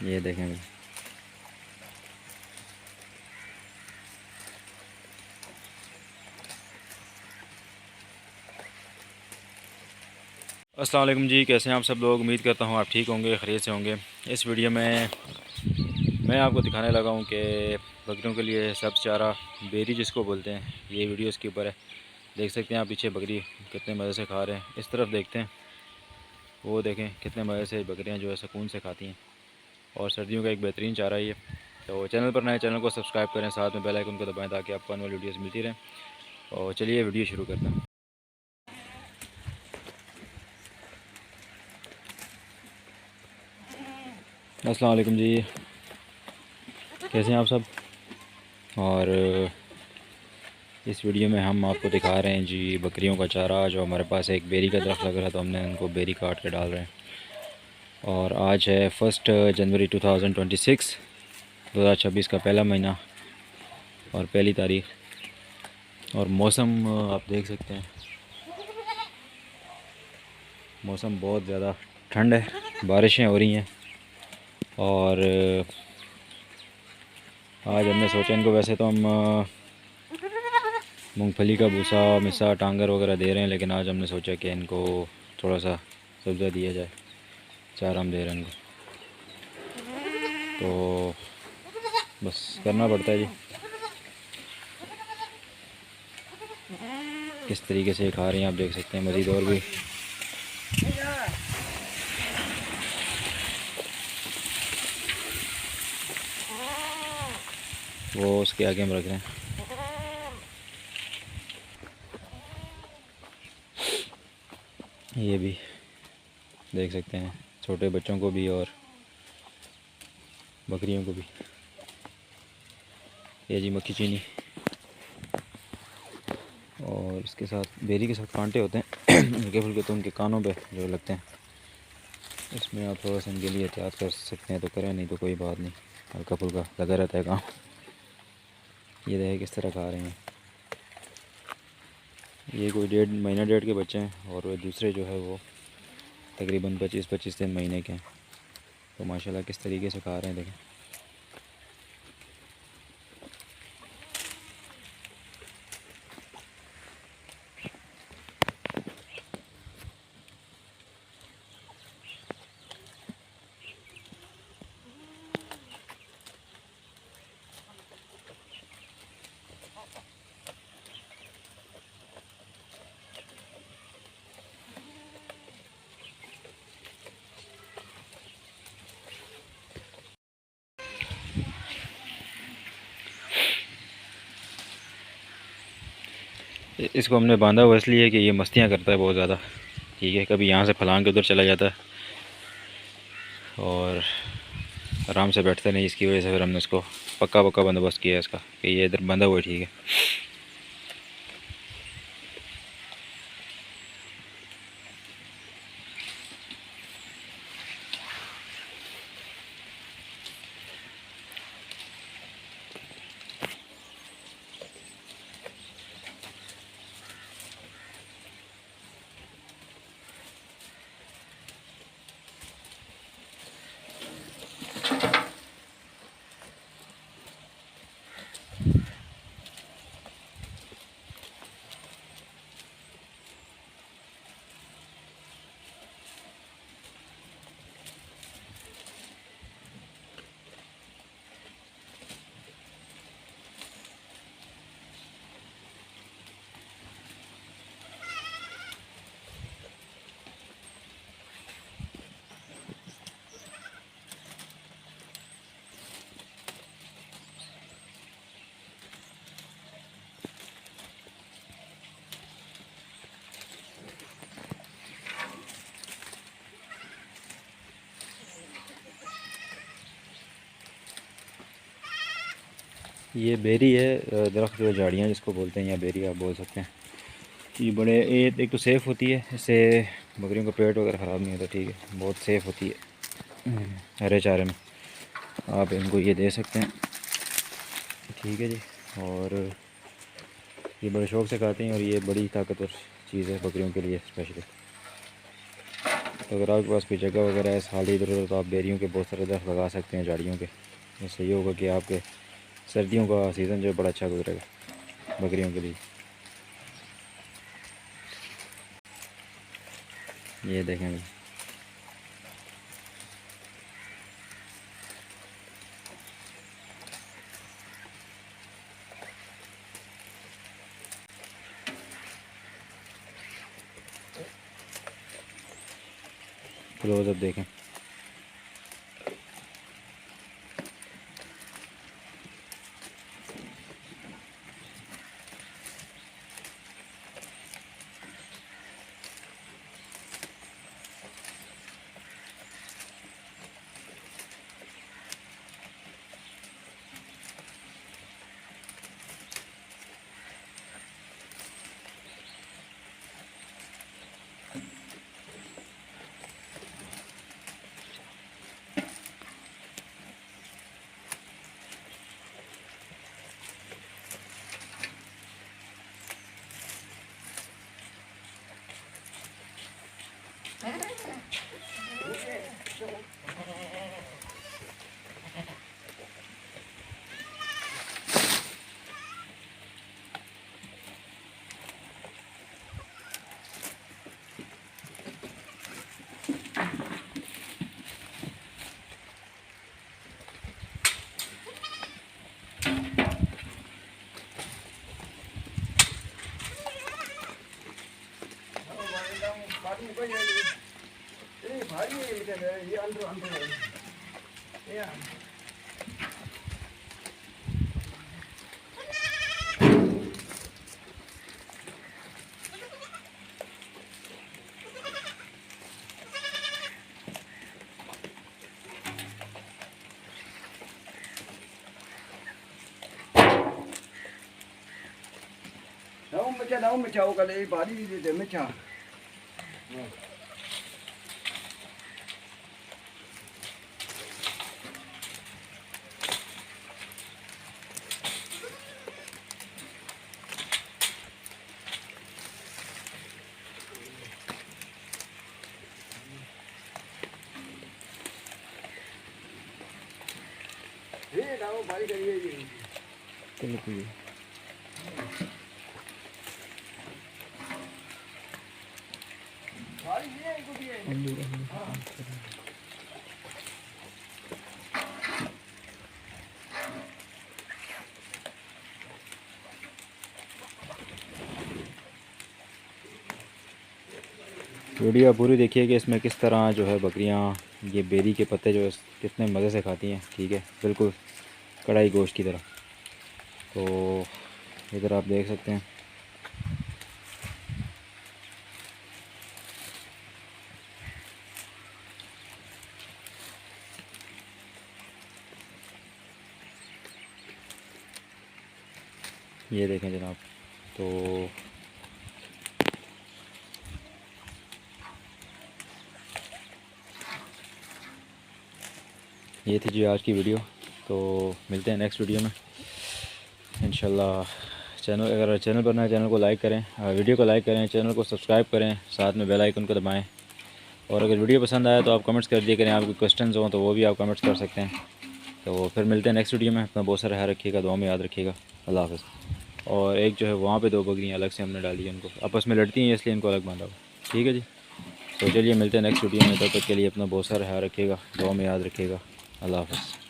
ये देखें भाई। अस्सलाम वालेकुम जी, कैसे हैं आप सब लोग। उम्मीद करता हूँ आप ठीक होंगे, खैरियत से होंगे। इस वीडियो में मैं आपको दिखाने लगा हूँ कि बकरियों के लिए सब्ज़ चारा, बेरी जिसको बोलते हैं, ये वीडियो इसके ऊपर है। देख सकते हैं आप पीछे बकरी कितने मज़े से खा रहे हैं। इस तरफ देखते हैं, वो देखें कितने मज़े से बकरियाँ जो है सुकून से खाती हैं। और सर्दियों का एक बेहतरीन चारा है ये। तो चैनल पर नए, चैनल को सब्सक्राइब करें, साथ में बेल आइकन को दबाएं ताकि आपको आने वाली वीडियोज़ मिलती रहें। और चलिए वीडियो शुरू करते हैं। अस्सलाम वालेकुम जी, कैसे हैं आप सब। और इस वीडियो में हम आपको दिखा रहे हैं जी बकरियों का चारा। जो हमारे पास एक बेरी का दरख्त लग रहा था, हमने उनको बेरी काट के डाल रहे हैं। और आज है 1 जनवरी 2026, 2026 का पहला महीना और पहली तारीख। और मौसम आप देख सकते हैं, मौसम बहुत ज़्यादा ठंड है, बारिशें हो रही हैं। और आज हमने सोचा इनको, वैसे तो हम मूंगफली का भूसा, मिसा, टांगर वगैरह दे रहे हैं, लेकिन आज हमने सोचा कि इनको थोड़ा सा सब्ज़ा दिया जाए। चारा हम दे रहे हैं इनको, तो बस करना पड़ता है जी। किस तरीके से खा रही हैं आप देख सकते हैं। मज़ीद और भी वो उसके आगे हम रख रहे हैं। ये भी देख सकते हैं, छोटे बच्चों को भी और बकरियों को भी। ये जी मक्खी चीनी, और इसके साथ बेरी के साथ कांटे होते हैं हल्के फुल्के, तो उनके कानों पे जो लगते हैं। इसमें आप थोड़ा सा इनके लिए एहतियात कर सकते हैं तो करें, नहीं तो कोई बात नहीं, हल्का फुल्का लगा रहता है काम। ये देखें किस तरह खा रहे हैं। ये कोई 1.5 महीना, 1.5 के बच्चे हैं, और वो दूसरे जो है वो तकरीबन 25-25 दिन महीने के हैं। तो माशाल्लाह किस तरीके से खा रहे हैं देखें। इसको हमने बांधा हुआ इसलिए कि ये मस्तियाँ करता है बहुत ज़्यादा, ठीक है। कभी यहाँ से फलांग के उधर चला जाता है और आराम से बैठते नहीं। इसकी वजह से फिर हमने इसको पक्का पक्का बंदोबस्त किया है इसका, कि ये इधर बंधा हुआ है, ठीक है। ये बेरी है, दरख्त जो झाड़ियाँ जिसको बोलते हैं, या बेरी आप बोल सकते हैं। ये बड़े, ये एक तो सेफ़ होती है, इससे बकरियों का पेट वगैरह ख़राब नहीं होता, ठीक है। बहुत सेफ़ होती है हरे चारे में, आप इनको ये दे सकते हैं, ठीक है जी। और ये बड़े शौक़ से खाते हैं, और ये बड़ी ताकतवर चीज़ है बकरियों के लिए स्पेशली। तो अगर आपके पास कोई जगह वगैरह है खाली इधर उधर, तो आप बेरियों के बहुत सारे दरख्त लगा सकते हैं झाड़ियों के। इससे ये होगा कि आपके सर्दियों का सीज़न जो है बड़ा अच्छा गुजरेगा बकरियों के लिए। ये देखेंगे क्लोजअप देखें। Nấu mì chảo cái đấy bà đi để mì chảo. Thế đâu bà đi cái gì? cái gì video पूरी देखिए कि इसमें किस तरह जो है बकरियां ये बेरी के पत्ते जो है कितने मज़े से खाती हैं। ठीक है, बिल्कुल कढ़ाई गोश्त की तरह। तो इधर आप देख सकते हैं ये देखें जनाब। तो ये थी जी आज की वीडियो। तो मिलते हैं नेक्स्ट वीडियो में इंशाल्लाह। अगर चैनल पर नए चैनल को लाइक करें, वीडियो को लाइक करें, चैनल को सब्सक्राइब करें, साथ में बेल आइकन को दबाएं। और अगर वीडियो पसंद आया तो आप कमेंट्स कर दिया करें। आपके क्वेश्चंस हों तो वो भी आप कमेंट्स कर सकते हैं। तो फिर मिलते हैं नेक्स्ट वीडियो में। अपना बहुत सारा ख्याल रखिएगा, दुआ में याद रखिएगा। अल्लाह हाफ़िज़। और एक जो है वहाँ पे 2 बकरियाँ अलग से हमने डाली है, उनको आपस में लड़ती हैं इसलिए इनको अलग बांधा हुआ। ठीक है जी। तो चलिए मिलते हैं नेक्स्ट वीडियो में। तब तक के लिए अपना बहुत सारा ख्याल रखिएगा, दुआ में याद रखिएगा। अल्लाह हाफ़िज़।